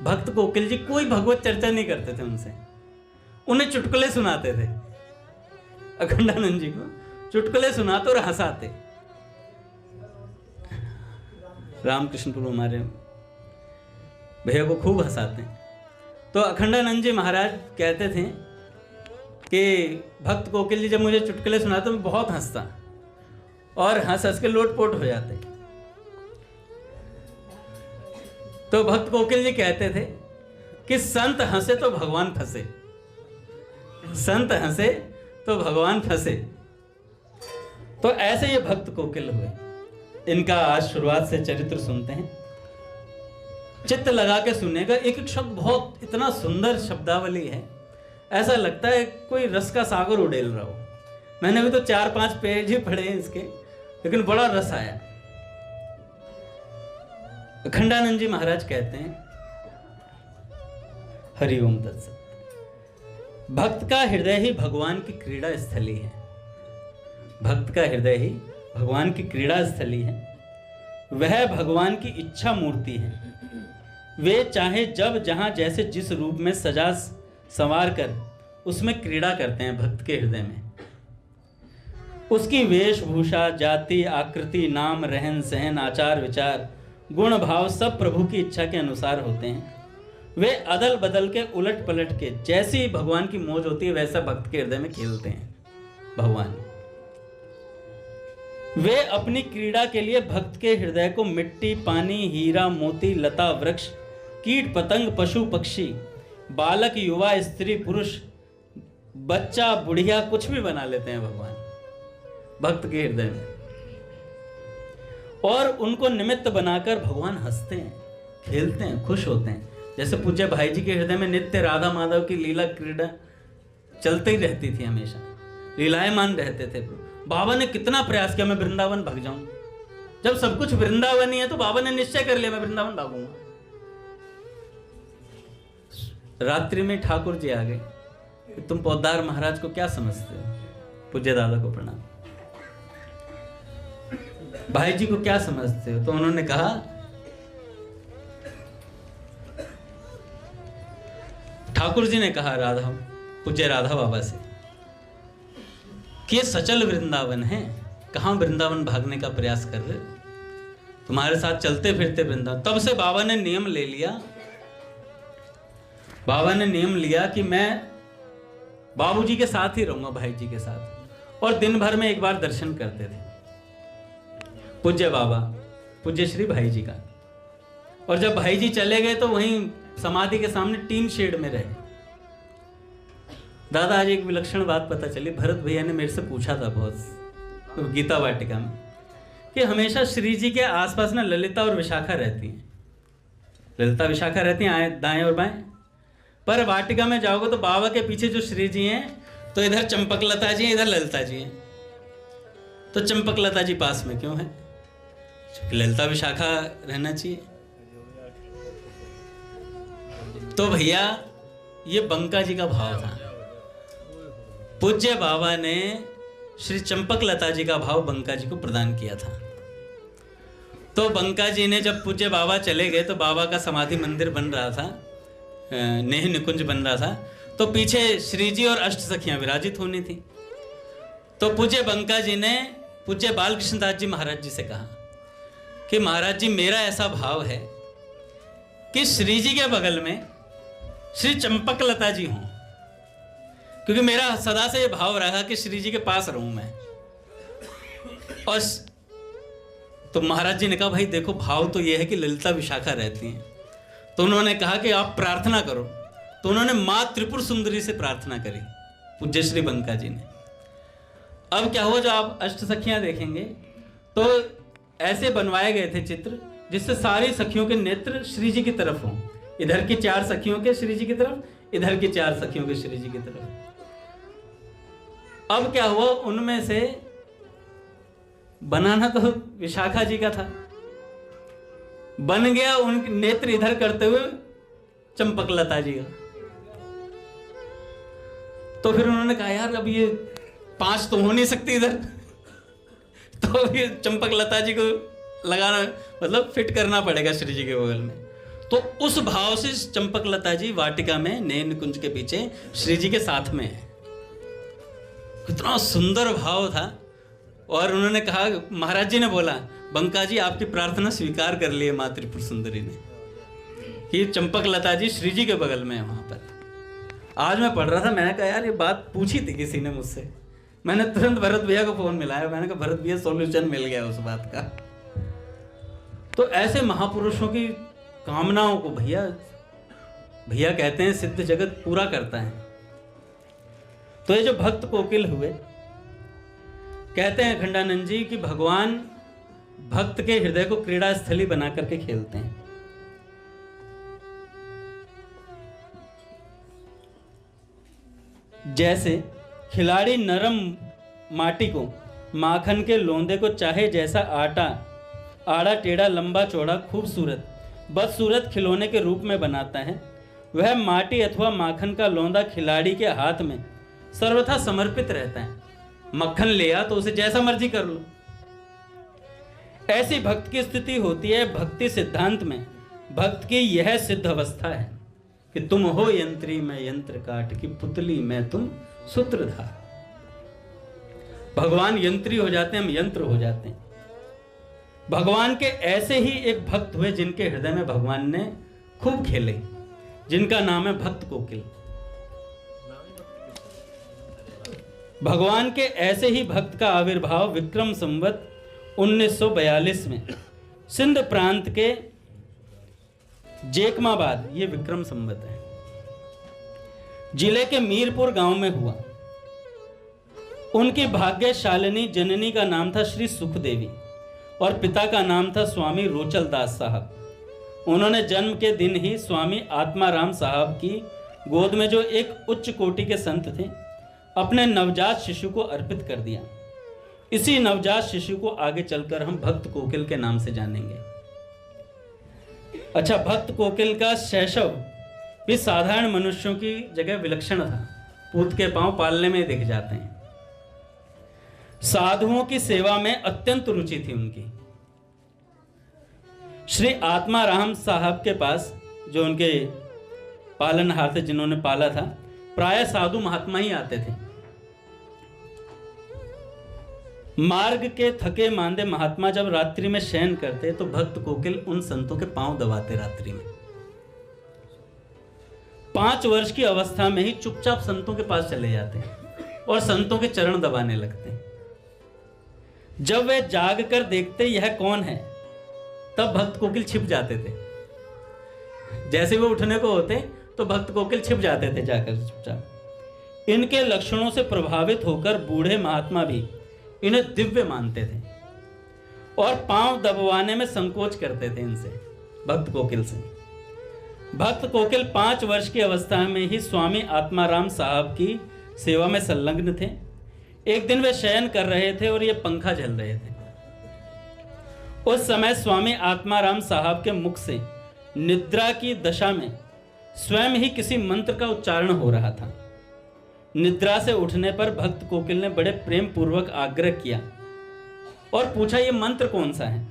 भक्त कोकिल जी कोई भगवत चर्चा नहीं करते थे उनसे, उन्हें चुटकुले सुनाते थे। अखंडानंद जी को चुटकुले सुनाते और हंसाते। रामकृष्ण प्रभु हमारे भैया को खूब हंसाते हैं। तो अखंडानंद जी महाराज कहते थे कि भक्त कोकिल जी जब मुझे चुटकुले सुनाते मैं बहुत हंसता, और हंस हंस के लोटपोट हो जाते। तो भक्त कोकिल जी कहते थे कि संत हंसे तो भगवान फंसे, संत हंसे तो भगवान फंसे। तो ऐसे ये भक्त कोकिल हुए। इनका आज शुरुआत से चरित्र सुनते हैं, चित्त लगा के सुनेगा। एक एक शब्द बहुत इतना सुंदर शब्दावली है, ऐसा लगता है कोई रस का सागर उड़ेल रहा हो। मैंने भी तो 4-5 पेज ही पढ़े हैं इसके, लेकिन बड़ा रस आया। अखंडानंद जी महाराज कहते हैं, हरिओम तत्सत। भक्त का हृदय ही भगवान की क्रीड़ा स्थली है। भक्त का हृदय ही भगवान की क्रीड़ा स्थली है। वह भगवान की इच्छा मूर्ति है। वे चाहे जब जहां जैसे जिस रूप में सजा संवार कर उसमें क्रीड़ा करते हैं भक्त के हृदय में। उसकी वेशभूषा, जाति, आकृति, नाम, रहन सहन, आचार विचार, गुण भाव सब प्रभु की इच्छा के अनुसार होते हैं। वे अदल बदल के उलट पलट के जैसी भगवान की मौज होती है वैसा भक्त के हृदय में खेलते हैं भगवान। वे अपनी क्रीड़ा के लिए भक्त के हृदय को मिट्टी, पानी, हीरा, मोती, लता, वृक्ष, कीट पतंग, पशु पक्षी, बालक, युवा, स्त्री, पुरुष, बच्चा, बुढ़िया, कुछ भी बना लेते हैं भगवान भक्त के हृदय में। और उनको निमित्त बनाकर भगवान हंसते हैं, खेलते हैं, खुश होते हैं। जैसे पूज्य भाई जी के हृदय में नित्य राधा माधव की लीला क्रीड़ा चलती ही रहती थी, हमेशा लीलायमान रहते थे। बाबा ने कितना प्रयास किया मैं वृंदावन भाग जाऊं। जब सब कुछ वृंदावन ही है तो बाबा ने निश्चय कर लिया मैं वृंदावन भागूंगा। रात्रि में ठाकुर जी आ गए, तुम पौदार महाराज को क्या समझते हो? पूज्य दादा को प्रणाम। भाई जी को क्या समझते हो? तो उन्होंने कहा, ठाकुर जी ने कहा राधा, पूज्य राधा बाबा से कि ये सचल वृंदावन है, कहां वृंदावन भागने का प्रयास कर रहे हो? तुम्हारे साथ चलते फिरते वृंदावन। तब से बाबा ने नियम ले लिया, बाबा ने नियम लिया कि मैं बाबूजी के साथ ही रहूंगा, भाई जी के साथ। और दिन भर में एक बार दर्शन करते थे पूज्य बाबा, पूज्य श्री भाई जी का। और जब भाई जी चले गए तो वहीं समाधि के सामने टीन शेड में रहे। दादा आज एक विलक्षण बात पता चली, भरत भैया ने मेरे से पूछा था बहुत गीता वाटिका में कि हमेशा श्री जी के आसपास ना ललिता और विशाखा रहती हैं, ललिता विशाखा रहती हैं दाएं और बाएं, पर वाटिका में जाओगे तो बाबा के पीछे जो श्री जी हैं तो इधर चंपकलता जी हैं, इधर ललिता जी हैं। तो चंपकलता जी पास में क्यों है? ललिता विशाखा रहना चाहिए। तो भैया ये बंका जी का भाव था। पूज्य बाबा ने श्री चंपकलता जी का भाव बंका जी को प्रदान किया था। तो बंका जी ने जब पूज्य बाबा चले गए तो बाबा का समाधि मंदिर बन रहा था, नेह निकुंज बन रहा था, तो पीछे श्री जी और अष्ट सखियां विराजित होनी थी। तो पूज्य बंका जी ने पूज्य बाल कृष्णदास जी महाराज जी से कहा कि महाराज जी मेरा ऐसा भाव है कि श्री जी के बगल में श्री चंपकलता जी हों, क्योंकि मेरा सदा से ये भाव रहा कि श्री जी के पास रहूं मैं। और तो महाराज जी ने कहा भाई देखो भाव तो ये है कि ललिता विशाखा रहती हैं। तो उन्होंने कहा कि आप प्रार्थना करो। तो उन्होंने मां त्रिपुर सुंदरी से प्रार्थना करी पूज्य श्री बंका जी ने। अब क्या हुआ, जो आप अष्ट सखियां देखेंगे तो ऐसे बनवाए गए थे चित्र जिससे सारी सखियों के नेत्र श्री जी की तरफ हों। इधर की 4 सखियों के श्री जी की तरफ, इधर की 4 सखियों के श्री जी की तरफ। अब क्या हुआ, उनमें से बनाना तो विशाखा जी का था, बन गया उनके नेत्र इधर करते हुए चंपकलता जी का। तो फिर उन्होंने कहा यार अब ये 5 तो हो नहीं सकती इधर, तो ये चंपकलता जी को लगाना मतलब फिट करना पड़ेगा श्री जी के बगल में। तो उस भाव से चंपकलता जी वाटिका में नैन कुंज के पीछे श्री जी के साथ में है। कितना सुंदर भाव था। और उन्होंने कहा, महाराज जी ने बोला बंका जी आपकी प्रार्थना स्वीकार कर ली है मां त्रिपुर सुंदरी ने कि चंपकलता जी श्री जी के बगल में है वहां पर। आज मैं पढ़ रहा था, मैंने कहा यार ये बात पूछी थी किसी ने मुझसे, मैंने तुरंत भरत भैया को फोन मिलाया, मैंने कहा भरत भैया सॉल्यूशन मिल गया उस बात का। तो ऐसे महापुरुषों की कामनाओं को भैया कहते हैं सिद्ध जगत पूरा करता है। तो ये जो भक्त कोकिल हुए, कहते हैं खंडानंद जी कि भगवान भक्त के हृदय को क्रीड़ा स्थली बना करके खेलते हैं। जैसे खिलाड़ी नरम माटी को, माखन के लोंदे को चाहे जैसा आड़ा टेढ़ा लंबा चौड़ा खूबसूरत बदसूरत खिलौने के रूप में बनाता है, वह माटी अथवा माखन का लोंदा खिलाड़ी के हाथ में सर्वथा समर्पित रहता है। मक्खन लिया तो उसे जैसा मर्जी कर लो। ऐसी भक्त की स्थिति होती है। भक्ति सिद्धांत में भक्त की यह सिद्ध अवस्था है कि तुम हो यंत्री मैं यंत्र काट की पुतली मैं तुम सूत्रधार। भगवान यंत्री हो जाते हैं, हम यंत्र हो जाते हैं। भगवान के ऐसे ही एक भक्त हुए जिनके हृदय में भगवान ने खूब खेले, जिनका नाम है भक्त कोकिल। भगवान के ऐसे ही भक्त का आविर्भाव विक्रम संवत 1942 में सिंध प्रांत के जेकमाबाद, ये विक्रम संवत है, जिले के मीरपुर गांव में हुआ। उनकी भाग्यशालिनी जननी का नाम था श्री सुखदेवी और पिता का नाम था स्वामी रोचल दास साहब। उन्होंने जन्म के दिन ही स्वामी आत्माराम साहब की गोद में, जो एक उच्च कोटि के संत थे, अपने नवजात शिशु को अर्पित कर दिया। इसी नवजात शिशु को आगे चलकर हम भक्त कोकिल के नाम से जानेंगे। अच्छा, भक्त कोकिल का शैशव भी साधारण मनुष्यों की जगह विलक्षण था। पूत के पांव पालने में दिख जाते हैं। साधुओं की सेवा में अत्यंत रुचि थी उनकी। श्री आत्माराम साहब के पास, जो उनके पालनहार थे, जिन्होंने पाला था, प्राय साधु महात्मा ही आते थे। मार्ग के थके मांदे महात्मा जब रात्रि में शयन करते तो भक्त कोकिल उन संतों के पांव दबाते रात्रि में। 5 वर्ष की अवस्था में ही चुपचाप संतों के पास चले जाते और संतों के चरण दबाने लगते। जब वे जाग कर देखते यह कौन है, तब भक्त कोकिल छिप जाते थे। जैसे वो उठने को होते तो भक्त कोकिल छिप जाते थे जाकर चुपचाप। इनके लक्षणों से प्रभावित होकर बूढ़े महात्मा भी इन्हें दिव्य मानते थे और पांव दबवाने में संकोच करते थे इनसे, भक्त कोकिल से। भक्त कोकिल 5 वर्ष की अवस्था में ही स्वामी आत्माराम साहब की सेवा में संलग्न थे। एक दिन वे शयन कर रहे थे और ये पंखा झल रहे थे। उस समय स्वामी आत्माराम साहब के मुख से निद्रा की दशा में स्वयं ही किसी मंत्र का उच्चारण हो रहा था। निद्रा से उठने पर भक्त कोकिल ने बड़े प्रेम पूर्वक आग्रह किया और पूछा, ये मंत्र कौन सा है?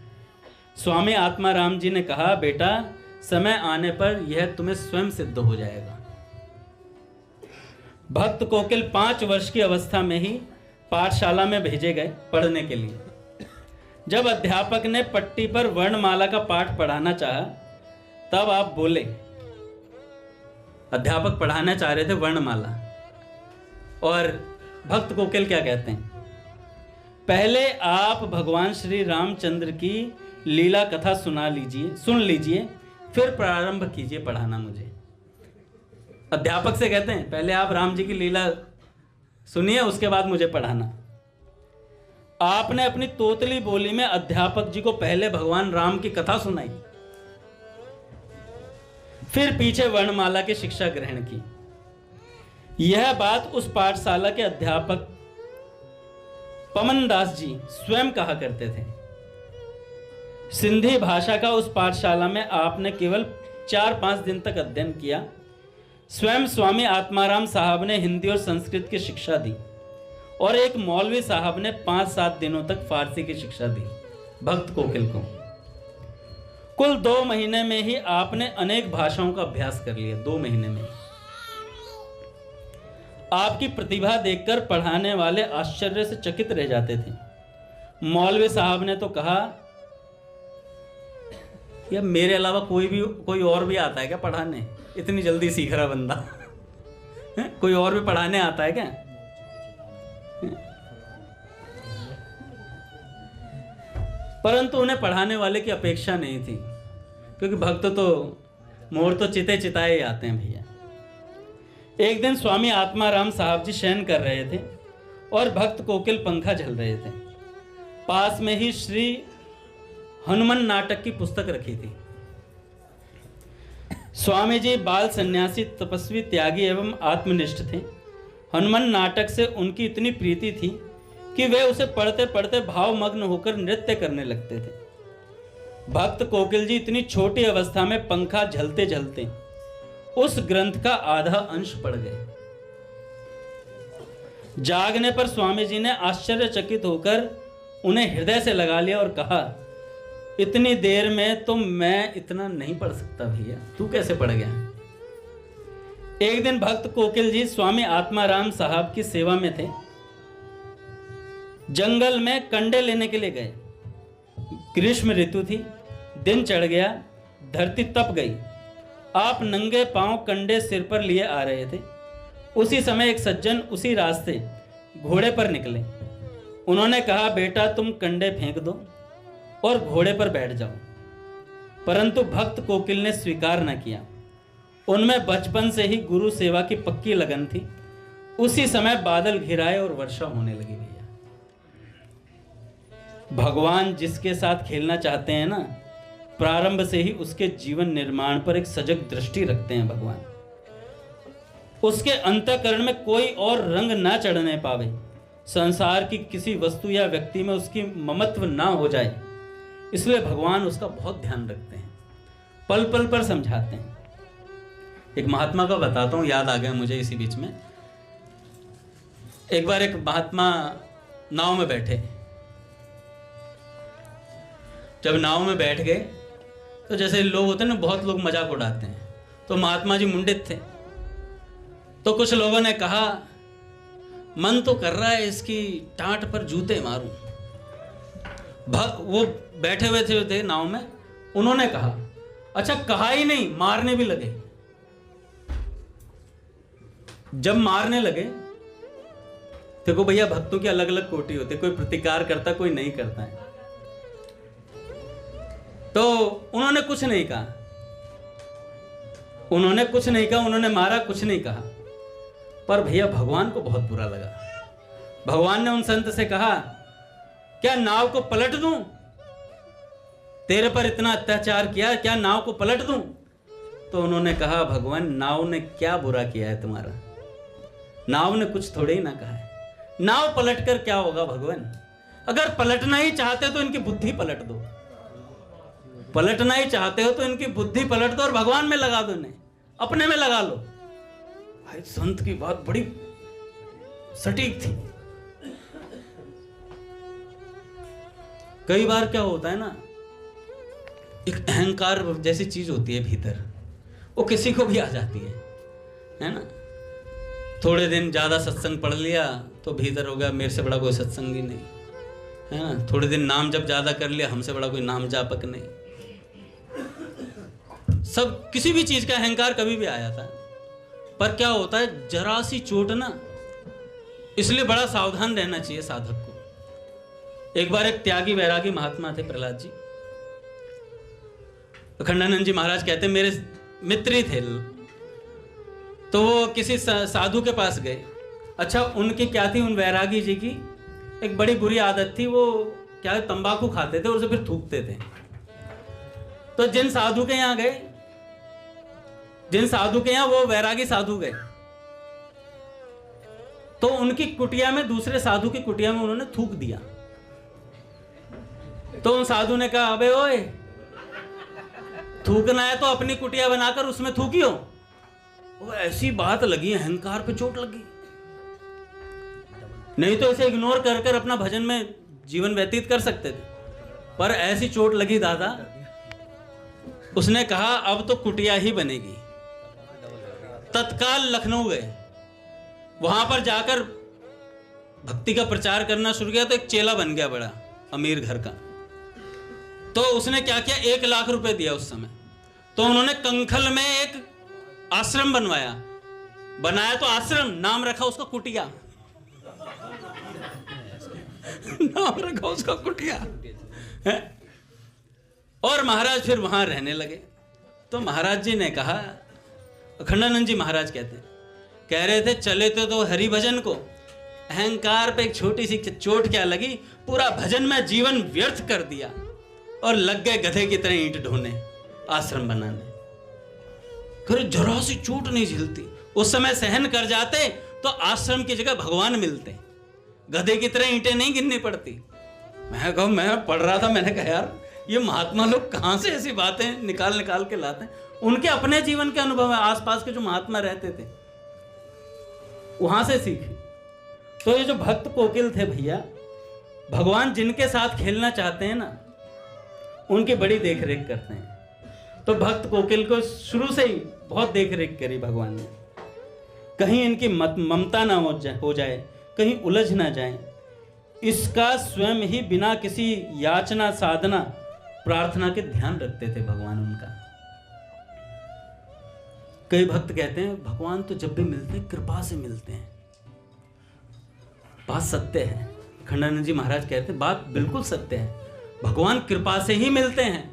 स्वामी आत्माराम जी ने कहा, बेटा, समय आने पर यह तुम्हें स्वयं सिद्ध हो जाएगा। भक्त कोकिल 5 वर्ष की अवस्था में ही पाठशाला में भेजे गए पढ़ने के लिए। जब अध्यापक ने पट्टी पर वर्णमाला का पाठ पढ़ाना चाहा, तब आप बोले। अध्यापक पढ़ाना चाह रहे थे वर्णमाला, और भक्त कोकिल क्या कहते हैं, पहले आप भगवान श्री रामचंद्र की लीला कथा सुन लीजिए, फिर प्रारंभ कीजिए पढ़ाना मुझे। अध्यापक से कहते हैं, पहले आप राम जी की लीला सुनिए, उसके बाद मुझे पढ़ाना। आपने अपनी तोतली बोली में अध्यापक जी को पहले भगवान राम की कथा सुनाई, फिर पीछे वर्णमाला की शिक्षा ग्रहण की। यह बात उस पाठशाला के अध्यापक पमन दास जी स्वयं कहा करते थे। सिंधी भाषा का उस पाठशाला में आपने केवल 4-5 दिन तक अध्ययन किया। स्वयं स्वामी आत्माराम साहब ने हिंदी और संस्कृत की शिक्षा दी और एक मौलवी साहब ने 5-7 दिनों तक फारसी की शिक्षा दी भक्त कोकिल को। कुल 2 महीने में ही आपने अनेक भाषाओं का अभ्यास कर लिया। 2 महीने में आपकी प्रतिभा देखकर पढ़ाने वाले आश्चर्य से चकित रह जाते थे। मौलवी साहब ने तो कहा, या मेरे अलावा कोई और भी आता है क्या पढ़ाने? इतनी जल्दी सीख रहा बंदा कोई और भी पढ़ाने आता है क्या? परंतु उन्हें पढ़ाने वाले की अपेक्षा नहीं थी, क्योंकि भक्त तो मोर तो चिते चिताए आते हैं भैया। एक दिन स्वामी आत्माराम साहब जी शयन कर रहे थे और भक्त कोकिल पंखा झल रहे थे। पास में ही श्री हनुमान नाटक की पुस्तक रखी थी। स्वामी जी बाल सन्यासी, तपस्वी, त्यागी एवं आत्मनिष्ठ थे। हनुमान नाटक से उनकी इतनी प्रीति थी कि वे उसे पढ़ते पढ़ते भावमग्न होकर नृत्य करने लगते थे। भक्त कोकिल जी इतनी छोटी अवस्था में पंखा झलते झलते उस ग्रंथ का आधा अंश पढ़ गए। जागने पर स्वामी जी ने आश्चर्यचकित होकर उन्हें हृदय से लगा लिया और कहा, इतनी देर में तो मैं इतना नहीं पढ़ सकता भैया, तू कैसे पढ़ गया? एक दिन भक्त कोकिल जी स्वामी आत्माराम साहब की सेवा में थे। जंगल में कंडे लेने के लिए गए। ग्रीष्म ऋतु थी, दिन चढ़ गया, धरती तप गई। आप नंगे पांव कंडे सिर पर लिए आ रहे थे। उसी समय एक सज्जन उसी रास्ते घोड़े पर निकले। उन्होंने कहा, बेटा तुम कंडे फेंक दो और घोड़े पर बैठ जाओ। परंतु भक्त कोकिल ने स्वीकार न किया। उनमें बचपन से ही गुरु सेवा की पक्की लगन थी। उसी समय बादल घिराए और वर्षा होने लगी भैया। भगवान जिसके साथ खेलना चाहते हैं ना, प्रारंभ से ही उसके जीवन निर्माण पर एक सजग दृष्टि रखते हैं भगवान। उसके अंतःकरण में कोई और रंग ना चढ़ने पावे, संसार की किसी वस्तु या व्यक्ति में उसकी ममत्व ना हो जाए, इसलिए भगवान उसका बहुत ध्यान रखते हैं, पल पल पर समझाते हैं। एक महात्मा का बताता हूँ, याद आ गया मुझे इसी बीच में। एक बार एक महात्मा नाव में बैठे। जब नाव में बैठ गए तो जैसे लोग होते हैं ना, बहुत लोग मजाक उड़ाते हैं, तो महात्मा जी मुंडित थे। तो कुछ लोगों ने कहा, मन तो कर रहा है इसकी टांट पर जूते मारूं। वो बैठे हुए थे नाव में, उन्होंने कहा, अच्छा कहा ही नहीं, मारने भी लगे। जब मारने लगे, देखो भैया भक्तों की अलग अलग कोटि होती है, कोई प्रतिकार करता, कोई नहीं करता है। तो उन्होंने कुछ नहीं कहा, उन्होंने मारा, कुछ नहीं कहा। पर भैया भगवान को बहुत बुरा लगा। भगवान ने उन संत से कहा, क्या नाव को पलट दूं? तेरे पर इतना अत्याचार किया, क्या नाव को पलट दूं? तो उन्होंने कहा, भगवान नाव ने क्या बुरा किया है तुम्हारा? नाव ने कुछ थोड़े ही ना कहा है। नाव पलट कर क्या होगा भगवान? अगर पलटना ही चाहते तो इनकी बुद्धि पलट दो। पलटना ही चाहते हो तो इनकी बुद्धि पलट दो और भगवान में लगा दो, इन्हें अपने में लगा लो। भाई संत की बात बड़ी सटीक थी। कई बार क्या होता है ना, एक अहंकार जैसी चीज होती है भीतर, वो किसी को भी आ जाती है ना। थोड़े दिन ज्यादा सत्संग पढ़ लिया तो भीतर हो गया मेरे से बड़ा कोई सत्संगी नहीं, है ना। थोड़े दिन नाम जप ज्यादा कर लिया, हमसे बड़ा कोई नाम जापक नहीं। सब किसी भी चीज का अहंकार कभी भी आ जाता है। पर क्या होता है, जरा सी चोट ना, इसलिए बड़ा सावधान रहना चाहिए साधक को। एक बार एक त्यागी वैरागी महात्मा थे, प्रहलाद जी। अखंडानंद जी महाराज कहते मेरे मित्र ही थे। तो वो किसी साधु के पास गए। अच्छा, उनकी क्या थी, उन वैरागी जी की एक बड़ी बुरी आदत थी। वो क्या तंबाकू खाते थे और उसे फिर थूकते थे। तो जिन साधु के यहाँ गए, वो वैरागी साधु गए, तो उनकी कुटिया में, दूसरे साधु की कुटिया में उन्होंने थूक दिया। तो उन साधु ने कहा, अबे ओए, थूकना है तो अपनी कुटिया बनाकर उसमें थूकियो। वो ऐसी बात लगी, अहंकार पे चोट लगी। नहीं तो इसे इग्नोर कर कर अपना भजन में जीवन व्यतीत कर सकते थे, पर ऐसी चोट लगी दादा। उसने कहा अब तो कुटिया ही बनेगी। तत्काल लखनऊ गए, वहां पर जाकर भक्ति का प्रचार करना शुरू किया। तो एक चेला बन गया बड़ा अमीर घर का। तो उसने क्या किया, 1 लाख रुपए दिया उस समय। तो उन्होंने कंखल में एक आश्रम बनाया तो आश्रम, नाम रखा उसका कुटिया। नाम रखा उसका कुटिया है? और महाराज फिर वहां रहने लगे। तो महाराज जी ने कहा, अखंडानंद जी महाराज कह रहे थे, चले तो हरि भजन को, अहंकार पे एक छोटी सी चोट क्या लगी, पूरा भजन में जीवन व्यर्थ कर दिया और लग गए गधे की तरह ईंट ढोने, आश्रम बनाने। जरा सी चोट नहीं झेलती। उस समय सहन कर जाते तो आश्रम की जगह भगवान मिलते, गधे की तरह ईंटें नहीं गिननी पड़ती। मैं पढ़ रहा था, मैंने कहा यार ये महात्मा लोग कहां से ऐसी बातें निकाल के लाते हैं। उनके अपने जीवन के अनुभव है, आसपास के जो महात्मा रहते थे वहां से सीखे। तो ये जो भक्त कोकिल थे भैया, भगवान जिनके साथ खेलना चाहते हैं ना, उनकी बड़ी देख रेख करते हैं। तो भक्त कोकिल को शुरू से ही बहुत देख रेख करी भगवान ने, कहीं इनकी ममता ना हो जाए, कहीं उलझ ना जाए, इसका स्वयं ही बिना किसी याचना साधना प्रार्थना के ध्यान रखते थे भगवान उनका। कई भक्त कहते हैं भगवान तो जब भी मिलते हैं कृपा से मिलते हैं। बात सत्य है। खंडानंद जी महाराज कहते हैं बात बिल्कुल सत्य है, भगवान कृपा से ही मिलते हैं।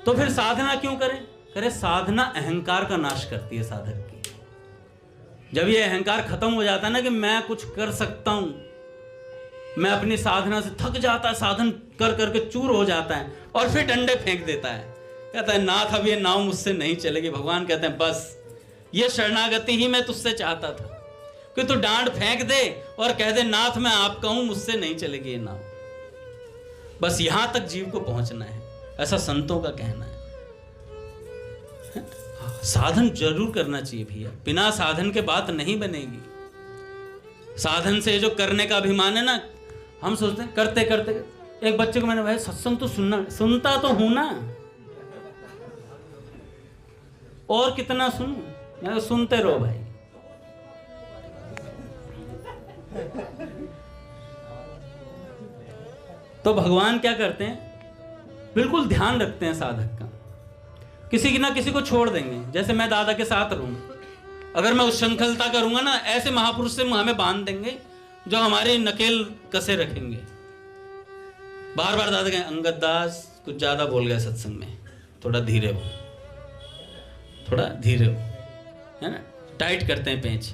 तो फिर साधना क्यों करें? साधना अहंकार का नाश करती है साधक की। जब ये अहंकार खत्म हो जाता है ना कि मैं कुछ कर सकता हूं, मैं अपनी साधना से थक जाता है, साधन कर करके चूर हो जाता है और फिर डंडे फेंक देता है, कहता है नाथ अब ये नाव मुझसे नहीं चलेगी। भगवान कहते हैं बस ये शरणागति ही मैं तुझसे चाहता था कि तू डांड फेंक दे और कह दे नाथ मैं आपका हूं, मुझसे नहीं चलेगी ये नाव। बस यहां तक जीव को पहुंचना है, ऐसा संतों का कहना है। साधन जरूर करना चाहिए भैया, बिना साधन के बात नहीं बनेगी। साधन से जो करने का अभिमान है ना, हम सोचते हैं करते करते। एक बच्चे को मैंने भाई सत्संग तो सुनता तो हूं ना, और कितना सुनूं? मैं सुनते रहो भाई। तो भगवान क्या करते हैं, बिल्कुल ध्यान रखते हैं साधक का, किसी ना किसी को छोड़ देंगे। जैसे मैं दादा के साथ रहूंगा, अगर मैं उच्छृंखलता करूंगा ना, ऐसे महापुरुष से हमें बांध देंगे जो हमारी नकेल कसे रखेंगे। बार बार दादा कहें अंगद दास कुछ ज्यादा बोल गया सत्संग में, थोड़ा धीरे हो, थोड़ा धीरे हो, है ना। टाइट करते हैं पेंच,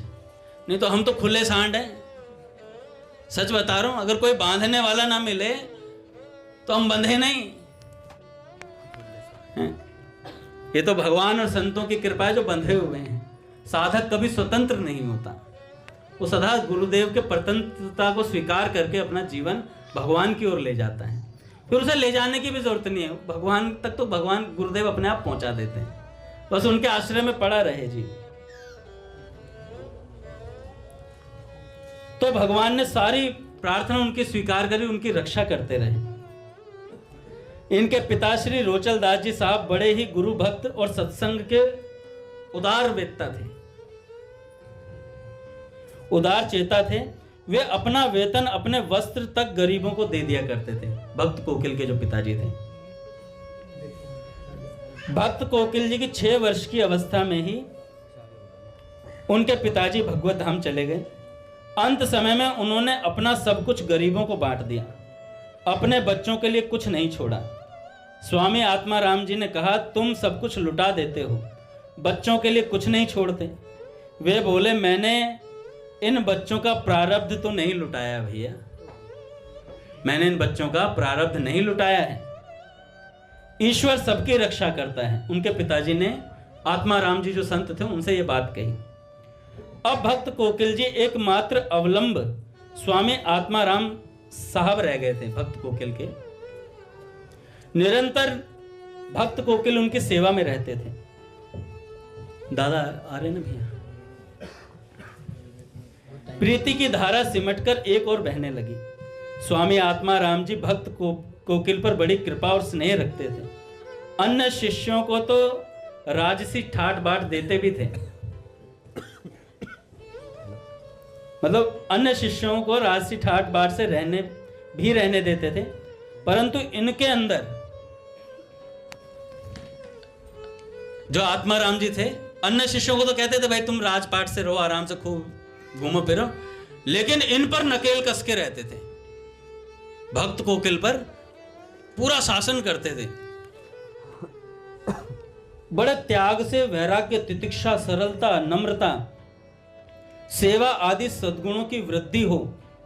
नहीं तो हम तो खुले सांड हैं। सच बता रहा हूं, अगर कोई बांधने वाला ना मिले तो हम बंधे नहीं हैं? ये तो भगवान और संतों की कृपा है जो बंधे हुए हैं। साधक कभी स्वतंत्र नहीं होता, वो सदा गुरुदेव के परतंत्रता को स्वीकार करके अपना जीवन भगवान की ओर ले जाता है। फिर उसे ले जाने की भी जरूरत नहीं है, भगवान तक तो भगवान गुरुदेव अपने आप पहुंचा देते हैं, बस उनके आश्रय में पड़ा रहे जी। तो भगवान ने सारी प्रार्थना उनकी स्वीकार करी, उनकी रक्षा करते रहे। इनके पिता श्री रोचल दास जी साहब बड़े ही गुरु भक्त और सत्संग के उदार वेत्ता थे, उदार चेता थे। वे अपना वेतन अपने वस्त्र तक गरीबों को दे दिया करते थे। भक्त कोकिल के जो पिताजी थे, भक्त कोकिल जी की 6 वर्ष की अवस्था में ही उनके पिताजी भगवत धाम चले गए। अंत समय में उन्होंने अपना सब कुछ गरीबों को बांट दिया, अपने बच्चों के लिए कुछ नहीं छोड़ा। स्वामी आत्माराम जी ने कहा, तुम सब कुछ लुटा देते हो, बच्चों के लिए कुछ नहीं छोड़ते। वे बोले, मैंने इन बच्चों का प्रारब्ध तो नहीं लुटाया भैया, मैंने इन बच्चों का प्रारब्ध नहीं लुटाया है, ईश्वर सबकी रक्षा करता है। उनके पिताजी ने आत्माराम जी जो संत थे उनसे ये बात कही। अब भक्त कोकिल जी एकमात्र अवलंब स्वामी आत्माराम साहब रह गए थे। भक्त कोकिल के निरंतर भक्त कोकिल उनकी सेवा में रहते थे। दादा आ रहे ना भैया। प्रीति की धारा सिमटकर एक और बहने लगी। स्वामी आत्माराम जी भक्त कोकिल पर बड़ी कृपा और स्नेह रखते थे। अन्य शिष्यों को तो राजसी ठाट बाट देते भी थे, मतलब अन्य शिष्यों को राजसी ठाट बाट से रहने देते थे, परंतु इनके अंदर जो आत्माराम जी थे, अन्य शिष्यों को तो कहते थे भाई तुम राजपाट से रहो, आराम से खूब घूमो फिरो, लेकिन इन पर नकेल कस के रहते थे। भक्त कोकिल पर पूरा शासन करते थे। बड़े त्याग से वैराग्य, तितिक्षा, सरलता, नम्रता, सेवा आदि सद्गुणों की वृद्धि हो,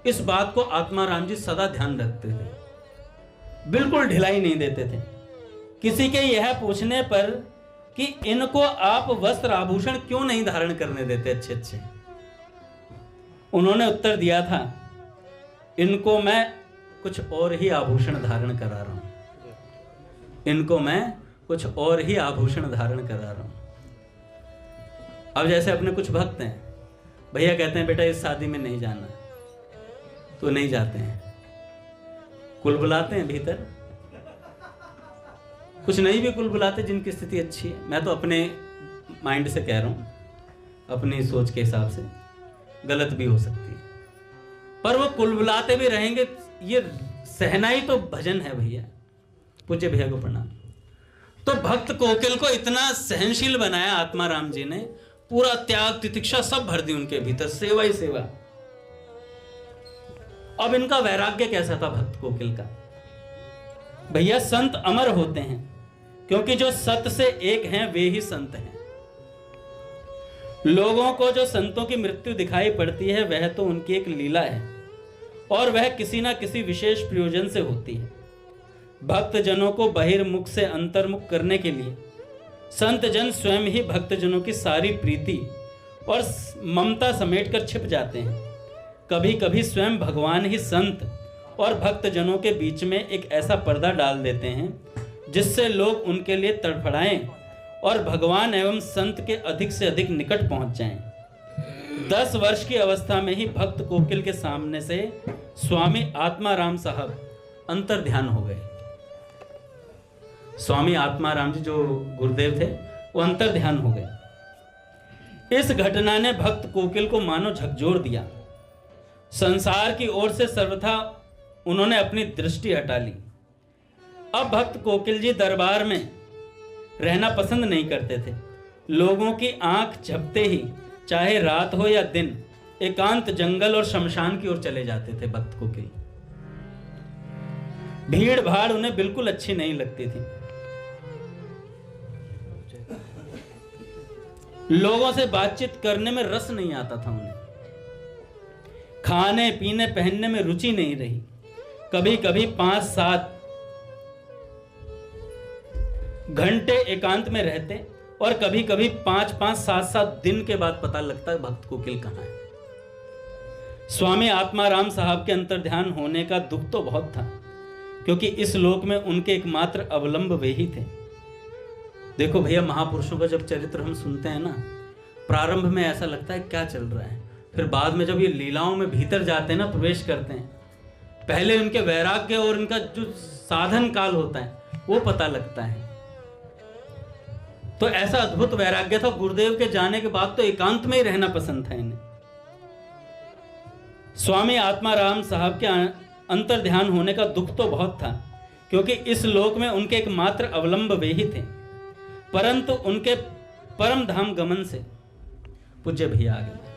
इस बात को आत्माराम जी सदा ध्यान रखते थे, बिल्कुल ढिलाई नहीं देते थे। किसी के यह पूछने पर कि इनको आप वस्त्र आभूषण क्यों नहीं धारण करने देते अच्छे अच्छे, उन्होंने उत्तर दिया था, इनको मैं कुछ और ही आभूषण धारण करा रहा हूं, इनको मैं कुछ और ही आभूषण धारण करा रहा हूं। अब जैसे अपने कुछ भक्त हैं, भैया कहते हैं बेटा इस शादी में नहीं जाना, तो नहीं जाते हैं, कुल बुलाते हैं भीतर, कुछ नहीं भी कुल बुलाते जिनकी स्थिति अच्छी है। मैं तो अपने माइंड से कह रहा हूं, अपनी सोच के हिसाब से, गलत भी हो सकती है, पर वो कुल बुलाते भी रहेंगे। ये सहनाई तो भजन है भैया। पूज्य भैया को प्रणाम। तो भक्त कोकिल को इतना सहनशील बनाया आत्माराम जी ने, पूरा त्याग तितिक्षा सब भर दी उनके भीतर, सेवा ही सेवा। अब इनका वैराग्य कैसा था भक्त कोकिल का? भैया संत अमर होते हैं, क्योंकि जो सत से एक हैं वे ही संत हैं। लोगों को जो संतों की मृत्यु दिखाई पड़ती है वह तो उनकी एक लीला है, और वह किसी ना किसी विशेष प्रयोजन से होती है। भक्त जनों को बहिर्मुख से अंतर्मुख करने के लिए संत जन स्वयं ही भक्त जनों की सारी प्रीति और ममता समेटकर छिप जाते हैं। कभी कभी स्वयं भगवान ही संत और भक्त जनों के बीच में एक ऐसा पर्दा डाल देते हैं जिससे लोग उनके लिए तड़फड़ाएं और भगवान एवं संत के अधिक से अधिक निकट पहुंच जाएं। 10 वर्ष की अवस्था में ही भक्त कोकिल के सामने से स्वामी आत्माराम साहब अंतर ध्यान हो गए। स्वामी आत्माराम जी जो गुरुदेव थे वो अंतर ध्यान हो गए। इस घटना ने भक्त कोकिल को मानो झकझोर दिया। संसार की ओर से सर्वथा उन्होंने अपनी दृष्टि हटा ली। अब भक्त कोकिल जी दरबार में रहना पसंद नहीं करते थे। लोगों की आंख झपते ही, चाहे रात हो या दिन, एकांत जंगल और शमशान की ओर चले जाते थे भक्त कोकिल। भीड़ भाड़ उन्हें बिल्कुल अच्छी नहीं लगती थी। लोगों से बातचीत करने में रस नहीं आता था उन्हें। खाने पीने पहनने में रुचि नहीं रही। कभी कभी 5-7 घंटे एकांत में रहते और कभी कभी 5-5, 7-7 दिन के बाद पता लगता है भक्त कोकिल कहाँ है। स्वामी आत्माराम साहब के अंतर ध्यान होने का दुख तो बहुत था, क्योंकि इस लोक में उनके एकमात्र अवलंब वे ही थे। देखो भैया, महापुरुषों का जब चरित्र हम सुनते हैं ना, प्रारंभ में ऐसा लगता है क्या चल रहा है, फिर बाद में जब ये लीलाओं में भीतर जाते हैं ना, प्रवेश करते हैं, पहले उनके वैराग्य और इनका जो साधन काल होता है वो पता लगता है। तो ऐसा अद्भुत वैराग्य था, गुरुदेव के जाने के बाद तो एकांत में ही रहना पसंद था इन्हें। स्वामी आत्माराम साहब के अंतर ध्यान होने का दुख तो बहुत था, क्योंकि इस लोक में उनके एकमात्र अवलंब वे ही थे। परंतु उनके परम धाम गमन से पूज्य भैया आ गए।